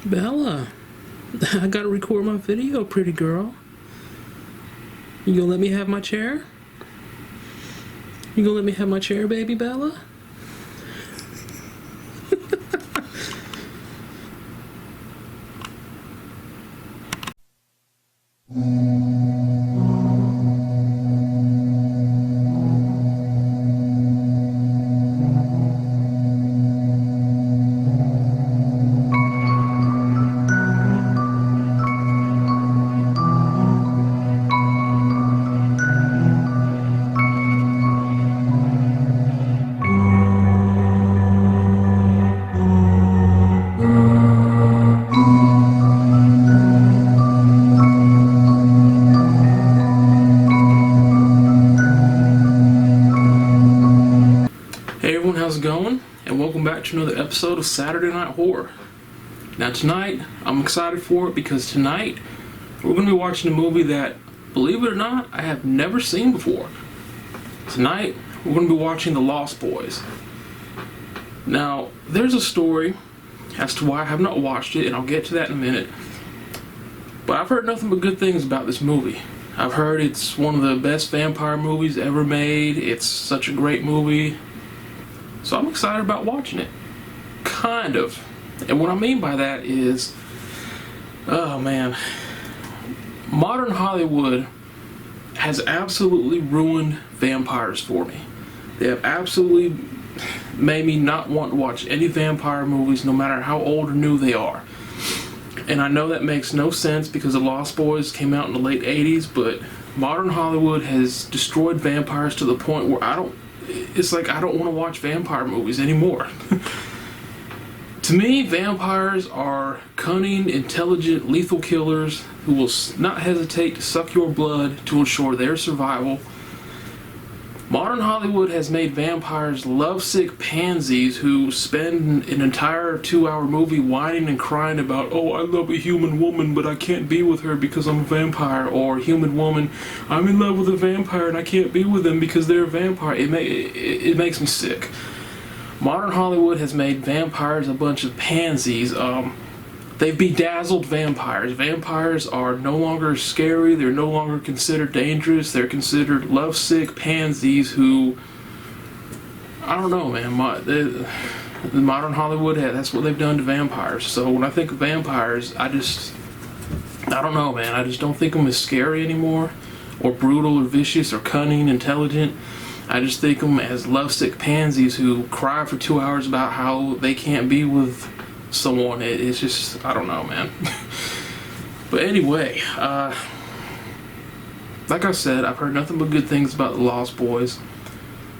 Bella, I gotta record my video, pretty girl. You gonna let me have my chair? You gonna let me have my chair, baby Bella? Hey everyone, how's it going? And welcome back to another episode of Saturday Night Horror. Now tonight, I'm excited for it because tonight we're going to be watching a movie that, believe it or not, I have never seen before. Tonight, we're going to be watching The Lost Boys. Now, there's a story as to why I have not watched it, and I'll get to that in a minute. But I've heard nothing but good things about this movie. I've heard it's one of the best vampire movies ever made. It's such a great movie. So I'm excited about watching it. Kind of. And what I mean by that is, oh man, modern Hollywood has absolutely ruined vampires for me. They have absolutely made me not want to watch any vampire movies, no matter how old or new they are. And I know that makes no sense because The Lost Boys came out in the late 80s, but modern Hollywood has destroyed vampires to the point where I don't want to watch vampire movies anymore. To me, vampires are cunning, intelligent, lethal killers who will not hesitate to suck your blood to ensure their survival. Modern Hollywood has made vampires lovesick pansies who spend an entire 2-hour movie whining and crying about, oh, I love a human woman, but I can't be with her because I'm a vampire. Or, human woman, I'm in love with a vampire and I can't be with them because they're a vampire. It makes me sick. Modern Hollywood has made vampires a bunch of pansies. They've bedazzled vampires. Vampires are no longer scary. They're no longer considered dangerous. They're considered lovesick pansies who, I don't know, man. Modern Hollywood, that's what they've done to vampires. So when I think of vampires, I don't know, man. I just don't think of them as scary anymore, or brutal, or vicious, or cunning, intelligent. I just think of them as lovesick pansies who cry for 2 hours about how they can't be with someone. It's just, I don't know, man. But anyway, like I said, I've heard nothing but good things about The Lost Boys.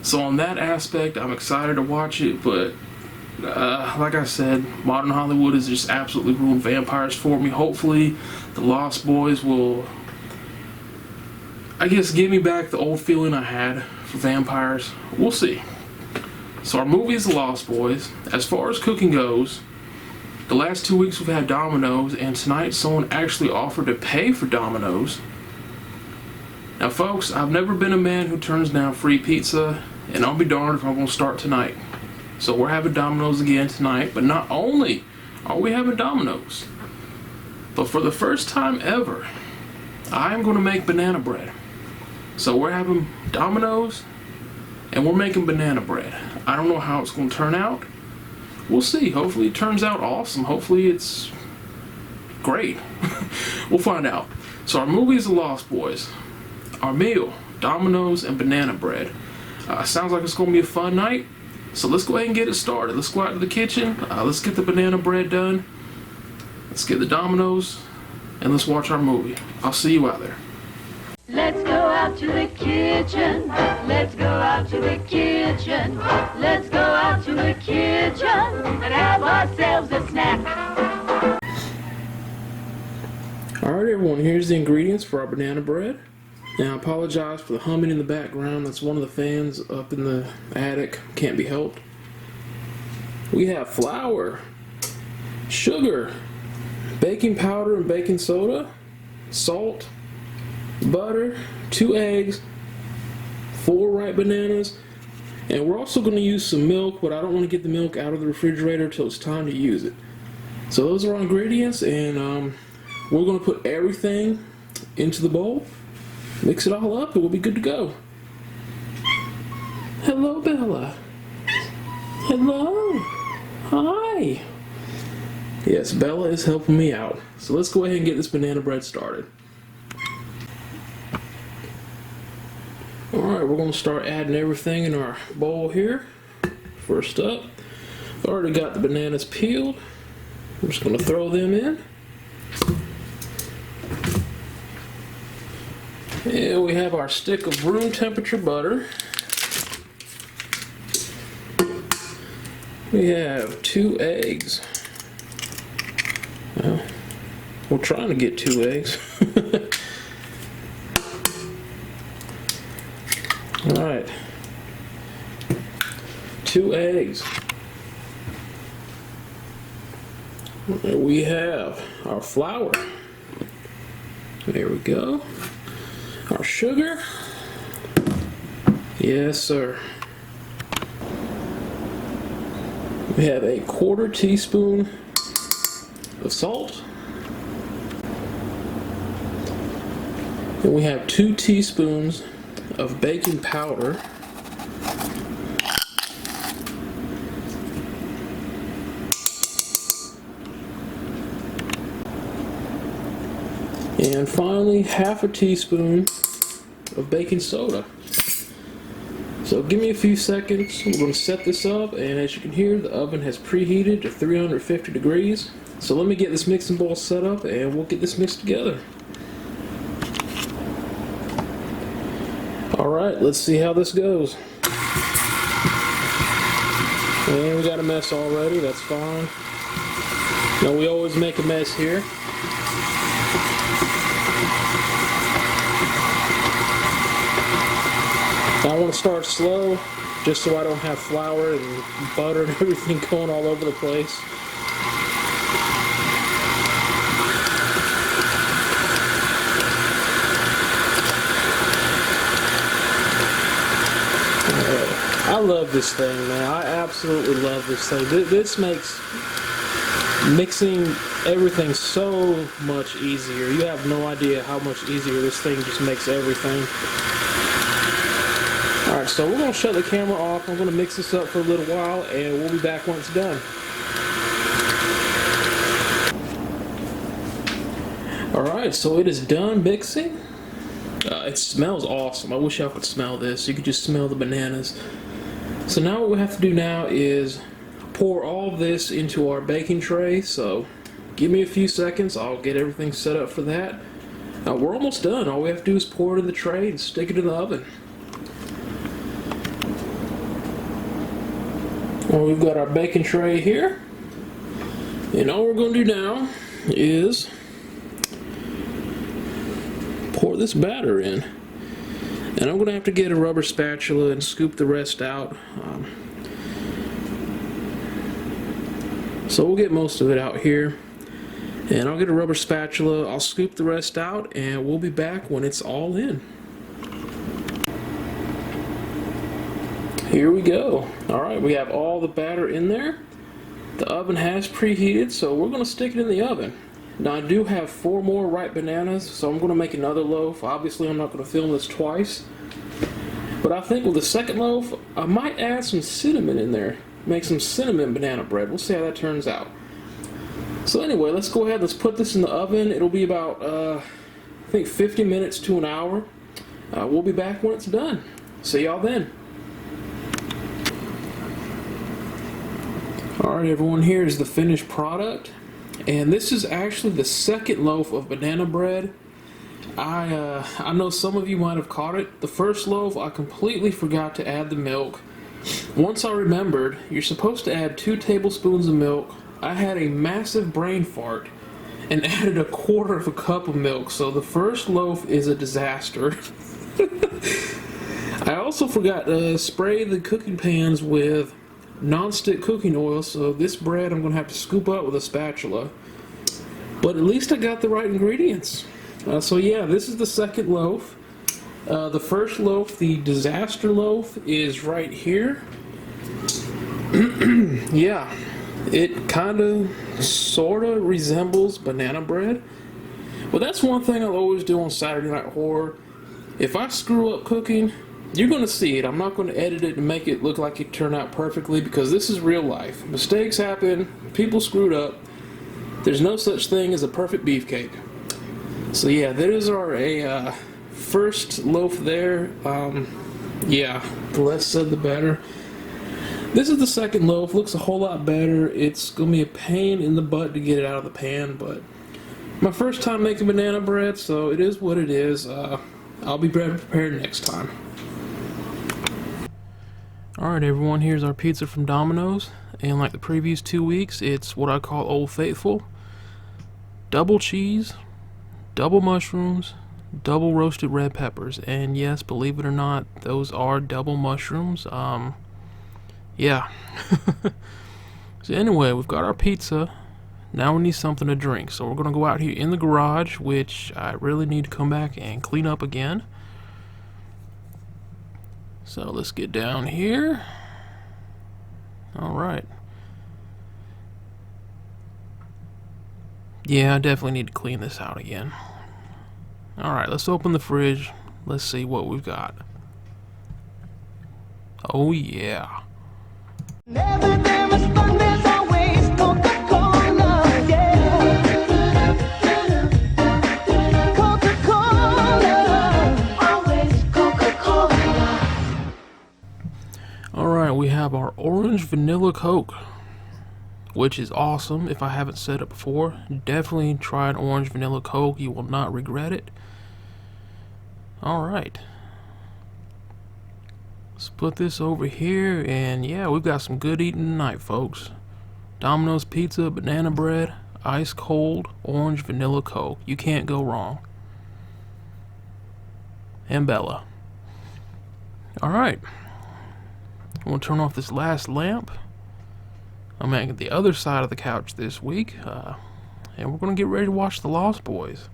So on that aspect, I'm excited to watch it, but like I said, modern Hollywood has just absolutely ruined vampires for me. Hopefully, The Lost Boys will, I guess, give me back the old feeling I had for vampires. We'll see. So our movie is The Lost Boys. As far as cooking goes, the last 2 weeks we've had Domino's, and tonight someone actually offered to pay for Domino's. Now folks, I've never been a man who turns down free pizza, and I'll be darned if I'm going to start tonight. So we're having Domino's again tonight, but not only are we having Domino's, but for the first time ever, I'm going to make banana bread. So we're having Domino's, and we're making banana bread. I don't know how it's going to turn out. We'll see. Hopefully it turns out awesome. Hopefully it's great. We'll find out. So our movie is The Lost Boys. Our meal, Domino's and banana bread. Sounds like it's going to be a fun night. So let's go ahead and get it started. Let's go out to the kitchen. Let's get the banana bread done. Let's get the Domino's. And let's watch our movie. I'll see you out there. Let's go out to the kitchen. Let's go out to the kitchen. Let's go out to the kitchen and have ourselves a snack. Alright everyone, here's the ingredients for our banana bread. Now I apologize for the humming in the background. That's one of the fans up in the attic. Can't be helped. We have flour, sugar, baking powder and baking soda, salt, butter, 2 eggs, 4 ripe bananas, and we're also going to use some milk, but I don't want to get the milk out of the refrigerator until it's time to use it. So those are our ingredients, and we're going to put everything into the bowl, mix it all up, and we'll be good to go. Hello, Bella. Hello. Hi. Yes, Bella is helping me out. So let's go ahead and get this banana bread started. Alright, we're going to start adding everything in our bowl here. First up, I've already got the bananas peeled. I'm just going to throw them in. And we have our stick of room temperature butter. We have 2 eggs. Well, we're trying to get 2 eggs. Alright. 2 eggs. We have our flour. There we go. Our sugar. Yes, sir. We have a 1/4 teaspoon of salt. And we have 2 teaspoons of baking powder. And finally, 1/2 teaspoon of baking soda. So give me a few seconds. We're going to set this up, and as you can hear, the oven has preheated to 350 degrees. So let me get this mixing bowl set up, and we'll get this mixed together. Alright, let's see how this goes. And we got a mess already, that's fine. Now we always make a mess here. I want to start slow, just so I don't have flour and butter and everything going all over the place. I love this thing, man. I absolutely love this thing. This makes mixing everything so much easier. You have no idea how much easier this thing just makes everything. Alright, so we're going to shut the camera off. I'm going to mix this up for a little while, and we'll be back when it's done. Alright, so it is done mixing. It smells awesome. I wish y'all could smell this. You could just smell the bananas. So now what we have to do now is pour all of this into our baking tray. So give me a few seconds. I'll get everything set up for that. We're almost done. All we have to do is pour it in the tray and stick it in the oven. Well, we've got our baking tray here, and all we're going to do now is pour this batter in. And I'm going to have to get a rubber spatula and scoop the rest out. So we'll get most of it out here, and I'll get a rubber spatula, I'll scoop the rest out, and we'll be back when it's all in. Here we go. Alright, we have all the batter in there. The oven has preheated, so we're going to stick it in the oven. Now I do have 4 more ripe bananas, so I'm going to make another loaf. Obviously I'm not going to film this twice. But I think with the second loaf, I might add some cinnamon in there. Make some cinnamon banana bread. We'll see how that turns out. So anyway, let's go ahead, let's put this in the oven. It'll be about, I think 50 minutes to an hour. We'll be back when it's done. See y'all then. Alright everyone, here's the finished product. And this is actually the second loaf of banana bread. I know some of you might have caught it. The first loaf, I completely forgot to add the milk. Once I remembered, you're supposed to add 2 tablespoons of milk. I had a massive brain fart and added 1/4 cup of milk. So the first loaf is a disaster. I also forgot to spray the cooking pans with non-stick cooking oil, so this bread I'm going to have to scoop up with a spatula. But at least I got the right ingredients. So yeah, this is the second loaf. The first loaf, the disaster loaf, is right here. Yeah, It kind of, sort of resembles banana bread. Well, that's one thing I'll always do on Saturday Night Horror. If I screw up cooking, you're going to see it. I'm not going to edit it and make it look like it turned out perfectly because this is real life. Mistakes happen. People screwed up. There's no such thing as a perfect beefcake. So yeah, that is our first loaf there. Yeah, the less said the better. This is the second loaf. Looks a whole lot better. It's going to be a pain in the butt to get it out of the pan, but my first time making banana bread, so it is what it is. I'll be better prepared next time. Alright everyone, here's our pizza from Domino's, and like the previous 2 weeks, it's what I call Old Faithful. Double cheese, double mushrooms, double roasted red peppers, and yes, believe it or not, those are double mushrooms. Yeah. So anyway, we've got our pizza. Now we need something to drink, so we're gonna go out here in the garage, which I really need to come back and clean up again. So let's get down here. Alright. Yeah, I definitely need to clean this out again. Alright, let's open the fridge. Let's see what we've got. Oh yeah. Never there is fun, there's always Coca-Cola, yeah. Coca-Cola, always Coca-Cola. Alright, we have our orange vanilla Coke, which is awesome. If I haven't said it before, definitely try an orange vanilla Coke. You will not regret it. Alright. Let's put this over here, and yeah, we've got some good eating tonight, folks. Domino's pizza, banana bread, ice cold, orange vanilla Coke. You can't go wrong. And Bella. Alright. I'm going to turn off this last lamp. I'm at the other side of the couch this week, and we're going to get ready to watch The Lost Boys.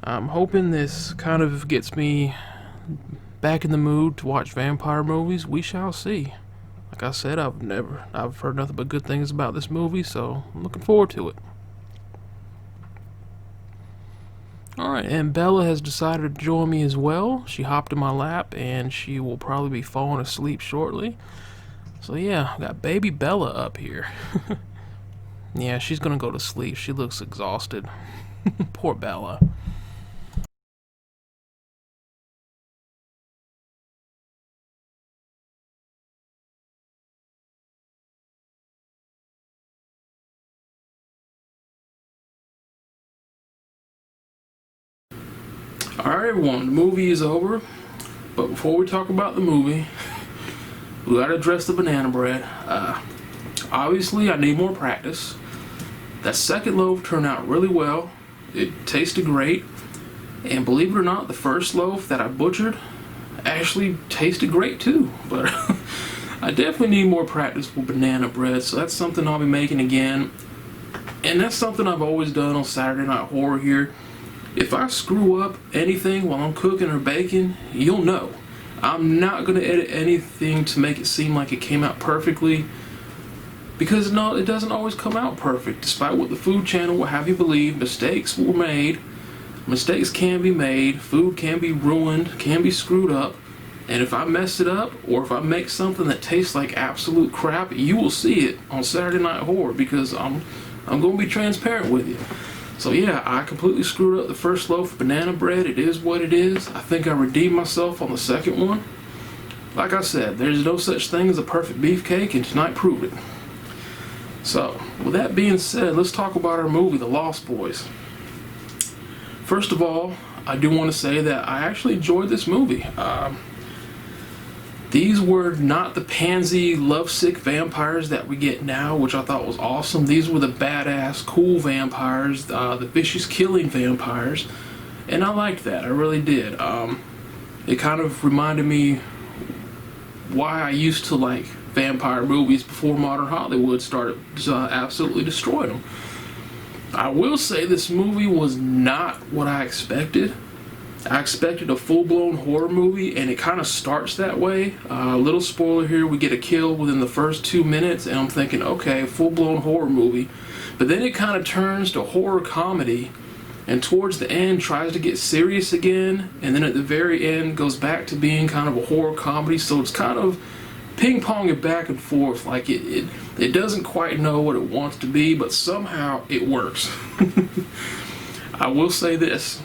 I'm hoping this kind of gets me back in the mood to watch vampire movies. We shall see. Like I said, I've heard nothing but good things about this movie, so I'm looking forward to it. Alright, and Bella has decided to join me as well. She hopped in my lap, and she will probably be falling asleep shortly. So yeah, I got baby Bella up here. Yeah, she's gonna go to sleep. She looks exhausted. Poor Bella. Alright everyone, the movie is over, but before we talk about the movie, we gotta address the banana bread. Obviously I need more practice. That second loaf turned out really well. It tasted great, and believe it or not, the first loaf that I butchered actually tasted great too, but I definitely need more practice with banana bread, so that's something I'll be making again. And that's something I've always done on Saturday Night Horror here. If I screw up anything while I'm cooking or baking, you'll know. I'm not going to edit anything to make it seem like it came out perfectly, because no, it doesn't always come out perfect. Despite what the food channel will have you believe, mistakes were made, mistakes can be made, food can be ruined, can be screwed up, and if I mess it up, or if I make something that tastes like absolute crap, you will see it on Saturday Night Horror, because I'm going to be transparent with you. So yeah, I completely screwed up the first loaf of banana bread. It is what it is. I think I redeemed myself on the second one. Like I said, there's no such thing as a perfect beefcake, and tonight proved it. So, with that being said, let's talk about our movie, The Lost Boys. First of all, I do want to say that I actually enjoyed this movie. These were not the pansy, lovesick vampires that we get now, which I thought was awesome. These were the badass, cool vampires, the vicious killing vampires, and I liked that. I really did. It kind of reminded me why I used to like vampire movies before modern Hollywood started absolutely destroying them. I will say this movie was not what I expected. I expected a full-blown horror movie, and it kind of starts that way. Little spoiler here, we get a kill within the first 2 minutes, and I'm thinking, okay, full-blown horror movie. But then it kind of turns to horror comedy, and towards the end tries to get serious again, and then at the very end goes back to being kind of a horror comedy. So it's kind of ping-ponging back and forth, like it doesn't quite know what it wants to be, but somehow it works. I will say this.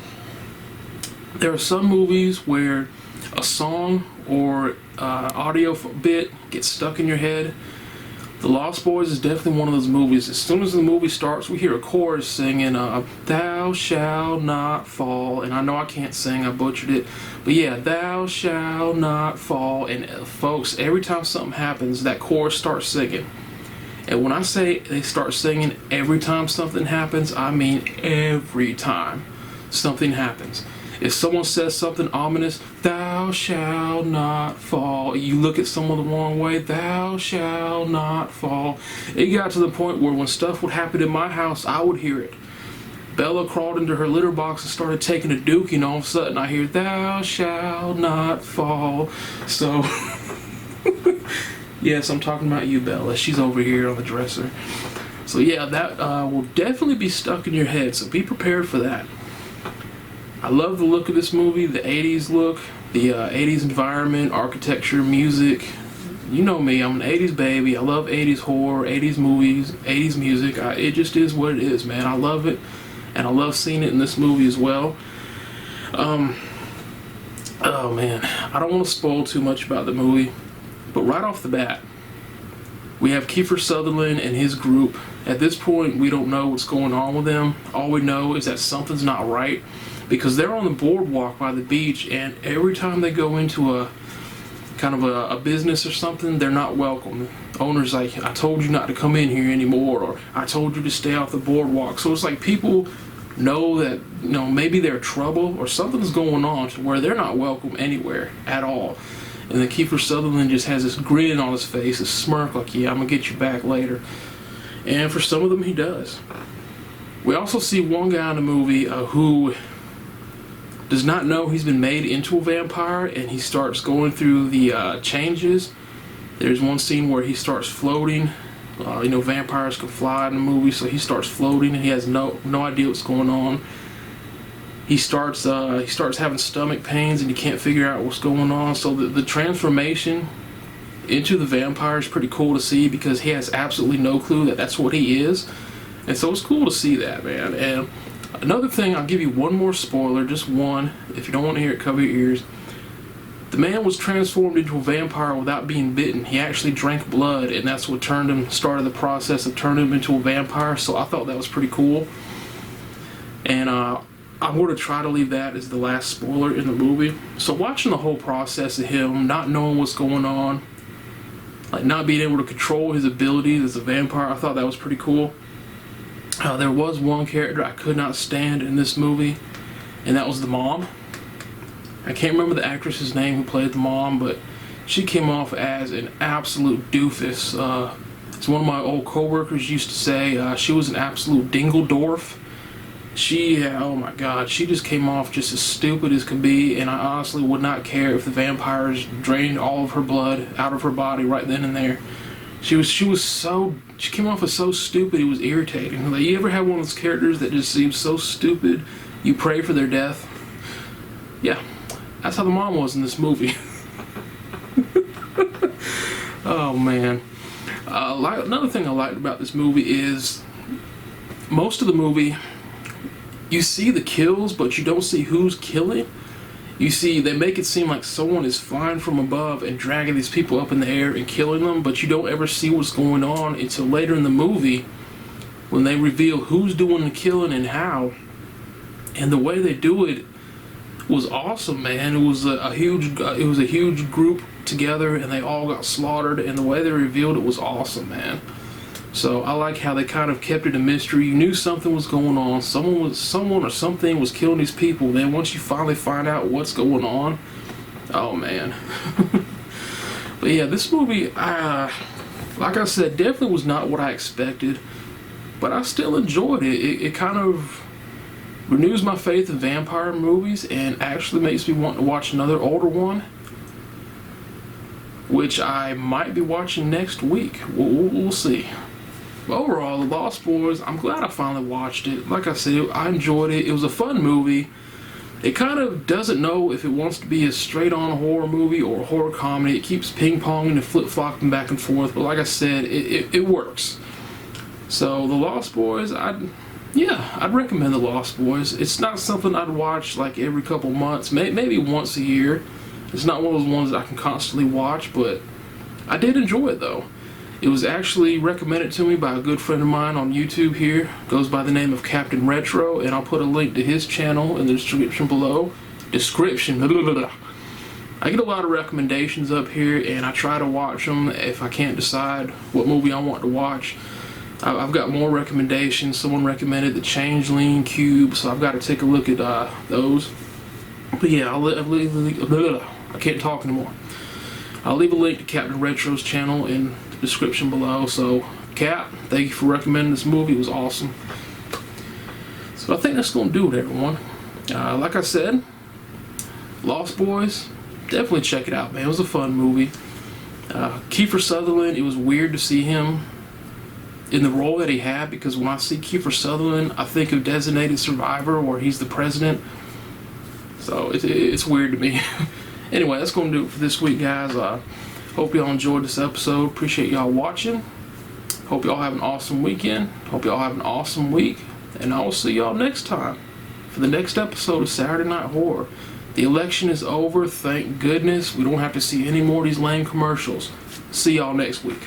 There are some movies where a song or audio bit gets stuck in your head. The Lost Boys is definitely one of those movies. As soon as the movie starts, we hear a chorus singing, "Thou shalt not fall," and I know I can't sing, I butchered it, but yeah, "Thou shalt not fall," and folks, every time something happens, that chorus starts singing. And when I say they start singing every time something happens, I mean every time something happens. If someone says something ominous, "Thou shalt not fall," you look at someone the wrong way, "Thou shalt not fall." It got to the point where when stuff would happen in my house, I would hear it. Bella crawled into her litter box and started taking a dookie, and all of a sudden I hear, "Thou shalt not fall." So, yes, I'm talking about you, Bella. She's over here on the dresser. So yeah, that will definitely be stuck in your head, so be prepared for that. I love the look of this movie, the 80s look, the 80s environment, architecture, music. You know me, I'm an 80s baby. I love 80s horror, 80s movies, 80s music. It just is what it is, man. I love it, and I love seeing it in this movie as well. Oh man, I don't want to spoil too much about the movie, but right off the bat, we have Kiefer Sutherland and his group. At this point, we don't know what's going on with them. All we know is that something's not right, because they're on the boardwalk by the beach, and every time they go into a kind of a business or something, they're not welcome. The owner's like, "I told you not to come in here anymore," or "I told you to stay off the boardwalk." So it's like people know that, you know, maybe they're trouble or something's going on to where they're not welcome anywhere at all. And then Kiefer Sutherland just has this grin on his face, this smirk like, "Yeah, I'm gonna get you back later." And for some of them, he does. We also see one guy in the movie who does not know he's been made into a vampire, and he starts going through the changes. There's one scene where he starts floating. You know, vampires can fly in the movie, so he starts floating, and he has no idea what's going on. He starts having stomach pains, and he can't figure out what's going on. So the transformation into the vampire is pretty cool to see, because he has absolutely no clue that that's what he is. And so it's cool to see that, man. And another thing, I'll give you one more spoiler, just one. If you don't want to hear it, cover your ears. The man was transformed into a vampire without being bitten. He actually drank blood, and that's what started the process of turning him into a vampire. So I thought that was pretty cool. And I'm going to try to leave that as the last spoiler in the movie. So watching the whole process of him not knowing what's going on, like not being able to control his abilities as a vampire, I thought that was pretty cool. There was one character I could not stand in this movie, and that was the mom. I can't remember the actress's name who played the mom, but she came off as an absolute doofus. As one of my old co-workers used to say, she was an absolute dingledorf. Oh my god, she just came off just as stupid as could be, and I honestly would not care if the vampires drained all of her blood out of her body right then and there. She came off as so stupid, it was irritating. Like, you ever have one of those characters that just seems so stupid, you pray for their death? Yeah, that's how the mom was in this movie. Oh man. Another thing I liked about this movie is most of the movie, you see the kills, but you don't see who's killing. You see, they make it seem like someone is flying from above and dragging these people up in the air and killing them, but you don't ever see what's going on until later in the movie when they reveal who's doing the killing and how. And the way they do it was awesome, man. It was a huge group together, and they all got slaughtered, and the way they revealed it was awesome, man. So I like how they kind of kept it a mystery. You knew something was going on. Someone or something was killing these people. Then once you finally find out what's going on, oh man. But yeah, this movie, like I said, definitely was not what I expected, but I still enjoyed it. It kind of renews my faith in vampire movies and actually makes me want to watch another older one, which I might be watching next week. We'll see. But overall, The Lost Boys, I'm glad I finally watched it. Like I said, I enjoyed it. It was a fun movie. It kind of doesn't know if it wants to be a straight-on horror movie or a horror comedy. It keeps ping-ponging and flip-flopping back and forth. But like I said, it works. So, The Lost Boys, I'd recommend The Lost Boys. It's not something I'd watch like every couple months, maybe once a year. It's not one of those ones that I can constantly watch, but I did enjoy it though. It was actually recommended to me by a good friend of mine on YouTube here. Goes by the name of Captain Retro, and I'll put a link to his channel in the description below. Blah, blah, blah. I get a lot of recommendations up here, and I try to watch them if I can't decide what movie I want to watch. I've got more recommendations. Someone recommended The Changeling, Cube, so I've got to take a look at those. But yeah, I can't talk anymore. I'll leave a link to Captain Retro's channel in the description below. So, Cap, thank you for recommending this movie. It was awesome. So I think that's going to do it, everyone. Like I said, Lost Boys, definitely check it out, man. It was a fun movie. Kiefer Sutherland, it was weird to see him in the role that he had, because when I see Kiefer Sutherland, I think of Designated Survivor, where he's the president. So it's weird to me. Anyway, that's going to do it for this week, guys. Hope y'all enjoyed this episode. Appreciate y'all watching. Hope y'all have an awesome weekend. Hope y'all have an awesome week. And I will see y'all next time for the next episode of Saturday Night Horror. The election is over, thank goodness. We don't have to see any more of these lame commercials. See y'all next week.